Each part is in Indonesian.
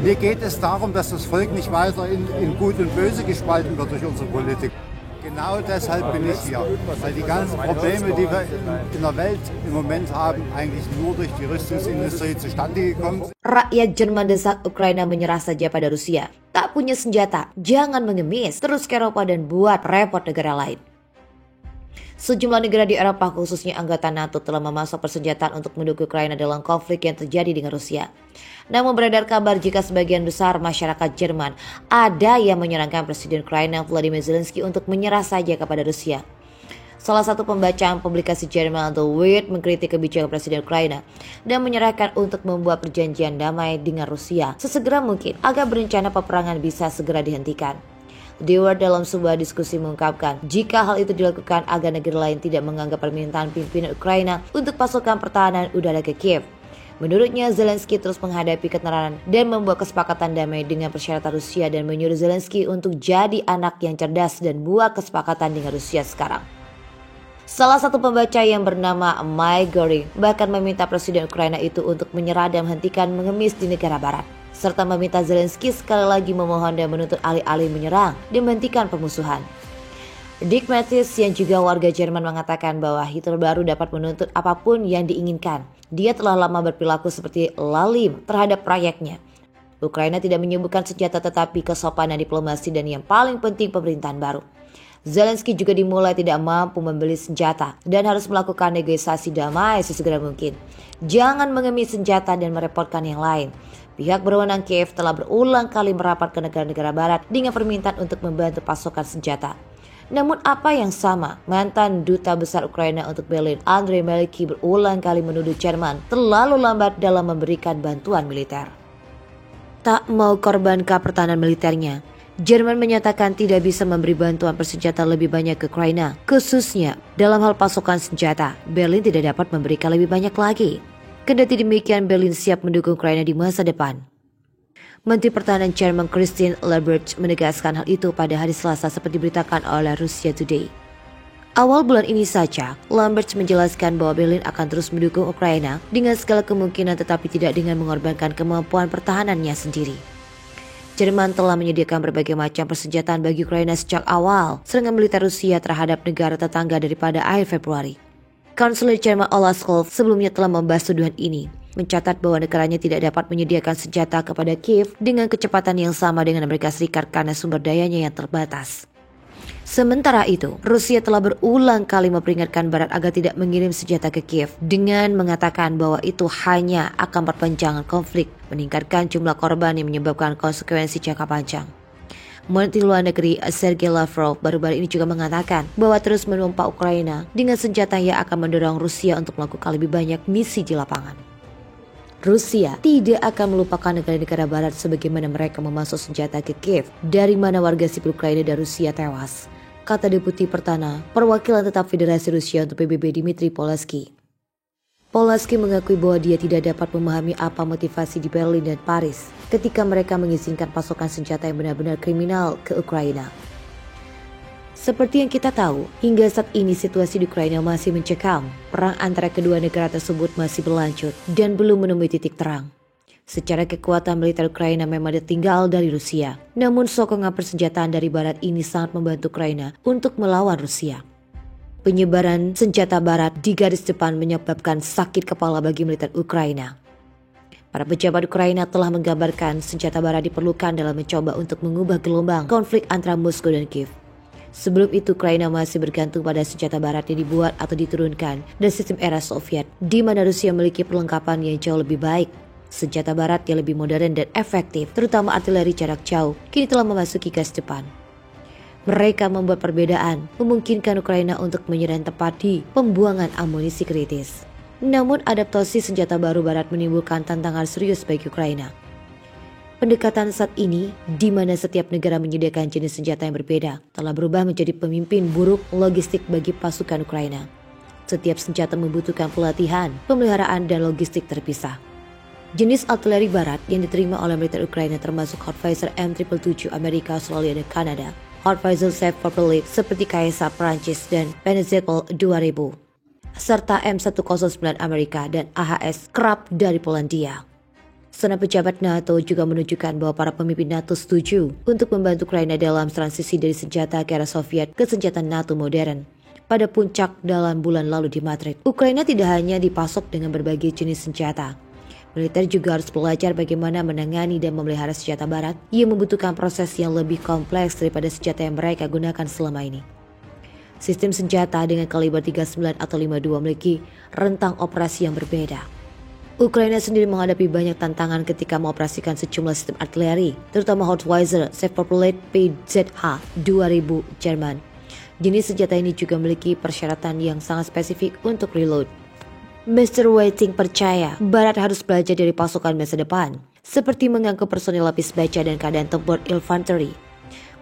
Mir geht es darum, dass das Volk nicht weiter in Gut und Böse gespalten wird durch unsere Politik. Genau deshalb bin ich hier, weil die ganzen Probleme, die wir in der Welt im Moment haben, eigentlich nur durch die Rüstungsindustrie zustande gekommen sind. Rakyat Jerman desak Ukraina menyerah saja pada Rusia. Tak punya senjata, jangan mengemis, terus ke Eropa dan buat repot negara lain. Sejumlah negara di Eropa khususnya anggota NATO telah memasok persenjataan untuk mendukung Ukraina dalam konflik yang terjadi dengan Rusia. Namun beredar kabar jika sebagian besar masyarakat Jerman ada yang menyarankan Presiden Ukraina Volodymyr Zelensky untuk menyerah saja kepada Rusia. Salah satu pembacaan publikasi Jerman The Welt mengkritik kebijakan Presiden Ukraina dan menyerahkan untuk membuat perjanjian damai dengan Rusia sesegera mungkin agar berencana peperangan bisa segera dihentikan. The Welt dalam sebuah diskusi mengungkapkan jika hal itu dilakukan agar negara lain tidak menganggap permintaan pimpinan Ukraina untuk pasukan pertahanan udara ke Kiev. Menurutnya Zelensky terus menghadapi ketenaran dan membuat kesepakatan damai dengan persyaratan Rusia dan menyuruh Zelensky untuk jadi anak yang cerdas dan buat kesepakatan dengan Rusia sekarang. Salah satu pembaca yang bernama Mike Goring bahkan meminta Presiden Ukraina itu untuk menyerah dan menghentikan mengemis di negara barat, serta meminta Zelensky sekali lagi memohon dan menuntut alih-alih menyerang dan menghentikan permusuhan. Dick Mattis yang juga warga Jerman mengatakan bahwa Hitler baru dapat menuntut apapun yang diinginkan. Dia telah lama berperilaku seperti lalim terhadap rakyatnya. Ukraina tidak menyembuhkan senjata tetapi kesopanan diplomasi dan yang paling penting pemerintahan baru. Zelensky juga dimulai tidak mampu membeli senjata dan harus melakukan negosiasi damai sesegera mungkin. Jangan mengemis senjata dan merepotkan yang lain. Pihak berwenang Kiev telah berulang kali merapat ke negara-negara barat dengan permintaan untuk membantu pasokan senjata. Namun apa yang sama, mantan duta besar Ukraina untuk Berlin, Andrei Maliki berulang kali menuduh Jerman terlalu lambat dalam memberikan bantuan militer. Tak mau korbankan pertahanan militernya, Jerman menyatakan tidak bisa memberi bantuan persenjata lebih banyak ke Ukraina, khususnya dalam hal pasokan senjata. Berlin tidak dapat memberikan lebih banyak lagi. Kendati demikian, Berlin siap mendukung Ukraina di masa depan. Menteri Pertahanan Jerman Christine Lambrecht menegaskan hal itu pada hari Selasa seperti diberitakan oleh Russia Today. Awal bulan ini saja, Lambrecht menjelaskan bahwa Berlin akan terus mendukung Ukraina dengan segala kemungkinan tetapi tidak dengan mengorbankan kemampuan pertahanannya sendiri. Jerman telah menyediakan berbagai macam persenjataan bagi Ukraina sejak awal serangan militer Rusia terhadap negara tetangga daripada akhir Februari. Kanselir Jerman Olaf Scholz sebelumnya telah membahas tuduhan ini, mencatat bahwa negaranya tidak dapat menyediakan senjata kepada Kiev dengan kecepatan yang sama dengan Amerika Serikat karena sumber dayanya yang terbatas. Sementara itu, Rusia telah berulang kali memperingatkan Barat agar tidak mengirim senjata ke Kiev dengan mengatakan bahwa itu hanya akan perpanjangan konflik, meningkatkan jumlah korban yang menyebabkan konsekuensi jangka panjang. Menteri Luar Negeri Sergei Lavrov baru-baru ini juga mengatakan bahwa terus menumpak Ukraina dengan senjata yang akan mendorong Rusia untuk melakukan lebih banyak misi di lapangan. Rusia tidak akan melupakan negara-negara Barat sebagaimana mereka memasuk senjata ke Kiev, dari mana warga sipil Ukraina dan Rusia tewas, kata Deputi Pertahanan Perwakilan Tetap Federasi Rusia untuk PBB Dmitry Polaski. Polaski mengakui bahwa dia tidak dapat memahami apa motivasi di Berlin dan Paris ketika mereka mengizinkan pasokan senjata yang benar-benar kriminal ke Ukraina. Seperti yang kita tahu, hingga saat ini situasi di Ukraina masih mencekam. Perang antara kedua negara tersebut masih berlanjut dan belum menemui titik terang. Secara kekuatan militer Ukraina memang ditinggal dari Rusia, namun sokongan persenjataan dari Barat ini sangat membantu Ukraina untuk melawan Rusia. Penyebaran senjata Barat di garis depan menyebabkan sakit kepala bagi militer Ukraina. Para pejabat Ukraina telah menggambarkan senjata Barat diperlukan dalam mencoba untuk mengubah gelombang konflik antara Moskow dan Kiev. Sebelum itu Ukraina masih bergantung pada senjata Barat yang dibuat atau diturunkan dari sistem era Soviet, di mana Rusia memiliki perlengkapan yang jauh lebih baik. Senjata Barat yang lebih modern dan efektif, terutama artileri jarak jauh, kini telah memasuki garis depan. Mereka membuat perbedaan, memungkinkan Ukraina untuk menyerang tepat di pembuangan amunisi kritis. Namun adaptasi senjata baru Barat menimbulkan tantangan serius bagi Ukraina. Pendekatan saat ini, di mana setiap negara menyediakan jenis senjata yang berbeda, telah berubah menjadi pemimpin buruk logistik bagi pasukan Ukraina. Setiap senjata membutuhkan pelatihan, pemeliharaan, dan logistik terpisah. Jenis artileri Barat yang diterima oleh militer Ukraina termasuk Howitzer M777 Amerika, Australia, dan Kanada, Howitzer Sèvres seperti Kaisa Prancis dan Panzerl 2000, serta M109 Amerika dan AHS Krab dari Polandia. Sana pejabat NATO juga menunjukkan bahwa para pemimpin NATO setuju untuk membantu Ukraina dalam transisi dari senjata ke era Soviet ke senjata NATO modern. Pada puncak dalam bulan lalu di Madrid, Ukraina tidak hanya dipasok dengan berbagai jenis senjata. Militer juga harus belajar bagaimana menangani dan memelihara senjata barat yang membutuhkan proses yang lebih kompleks daripada senjata yang mereka gunakan selama ini. Sistem senjata dengan kaliber 39 atau 52 memiliki rentang operasi yang berbeda. Ukraina sendiri menghadapi banyak tantangan ketika mengoperasikan sejumlah sistem artileri, terutama Howitzer Self-Propelled PZH 2000 Jerman. Jenis senjata ini juga memiliki persyaratan yang sangat spesifik untuk reload. Mr. Waiting percaya Barat harus belajar dari pasukan masa depan, seperti mengangkut personil lapis baja dan keadaan tempur infanteri.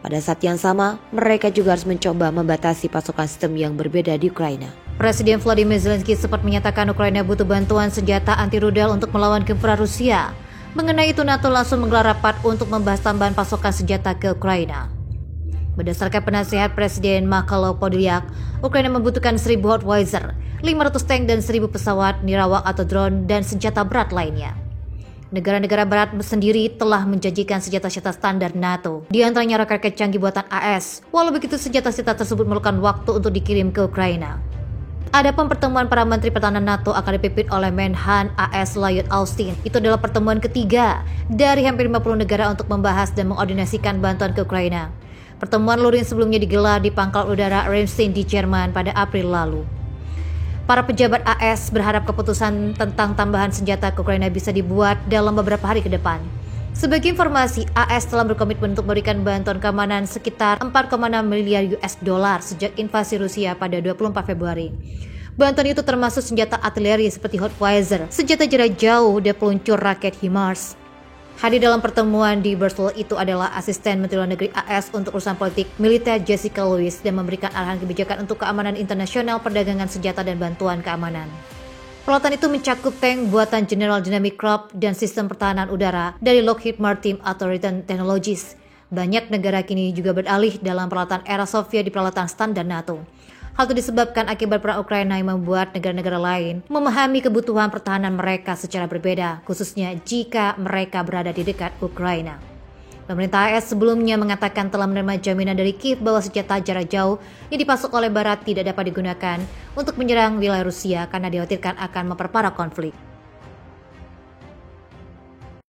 Pada saat yang sama, mereka juga harus mencoba membatasi pasukan sistem yang berbeda di Ukraina. Presiden Volodymyr Zelensky sempat menyatakan Ukraina butuh bantuan senjata anti-rudal untuk melawan gempur Rusia. Mengenai itu, NATO langsung menggelar rapat untuk membahas tambahan pasokan senjata ke Ukraina. Berdasarkan penasihat Presiden Mikhailo Podolyak, Ukraina membutuhkan 1.000 Howitzer, 500 tank dan 1.000 pesawat nirawak atau drone dan senjata berat lainnya. Negara-negara barat sendiri telah menjanjikan senjata-senjata standar NATO, di antaranya roket canggih buatan AS. Walau begitu, senjata-senjata tersebut memerlukan waktu untuk dikirim ke Ukraina. Adapun pertemuan para menteri pertahanan NATO akan dipimpin oleh Menhan AS Lloyd Austin. Itu adalah pertemuan ketiga dari hampir 50 negara untuk membahas dan mengordinasikan bantuan ke Ukraina. Pertemuan luring sebelumnya digelar di Pangkalan Udara Ramstein di Jerman pada April lalu. Para pejabat AS berharap keputusan tentang tambahan senjata ke Ukraina bisa dibuat dalam beberapa hari ke depan. Sebagai informasi, AS telah berkomitmen untuk memberikan bantuan keamanan sekitar 4,6 miliar US dollar sejak invasi Rusia pada 24 Februari. Bantuan itu termasuk senjata artileri seperti Howitzer, senjata jarak jauh dan peluncur raket HIMARS. Hadir dalam pertemuan di Brussels itu adalah asisten Menteri Luar Negeri AS untuk urusan politik militer Jessica Lewis dan memberikan arahan kebijakan untuk keamanan internasional, perdagangan senjata dan bantuan keamanan. Peralatan itu mencakup tank buatan General Dynamic Corps dan sistem pertahanan udara dari Lockheed Martin atau Raytheon Technologies. Banyak negara kini juga beralih dalam peralatan era Soviet di peralatan standar NATO. Hal itu disebabkan akibat perang Ukraina yang membuat negara-negara lain memahami kebutuhan pertahanan mereka secara berbeda, khususnya jika mereka berada di dekat Ukraina. Pemerintah AS sebelumnya mengatakan telah menerima jaminan dari Kiev bahwa senjata jarak jauh yang dipasok oleh Barat tidak dapat digunakan untuk menyerang wilayah Rusia karena dikhawatirkan akan memperparah konflik.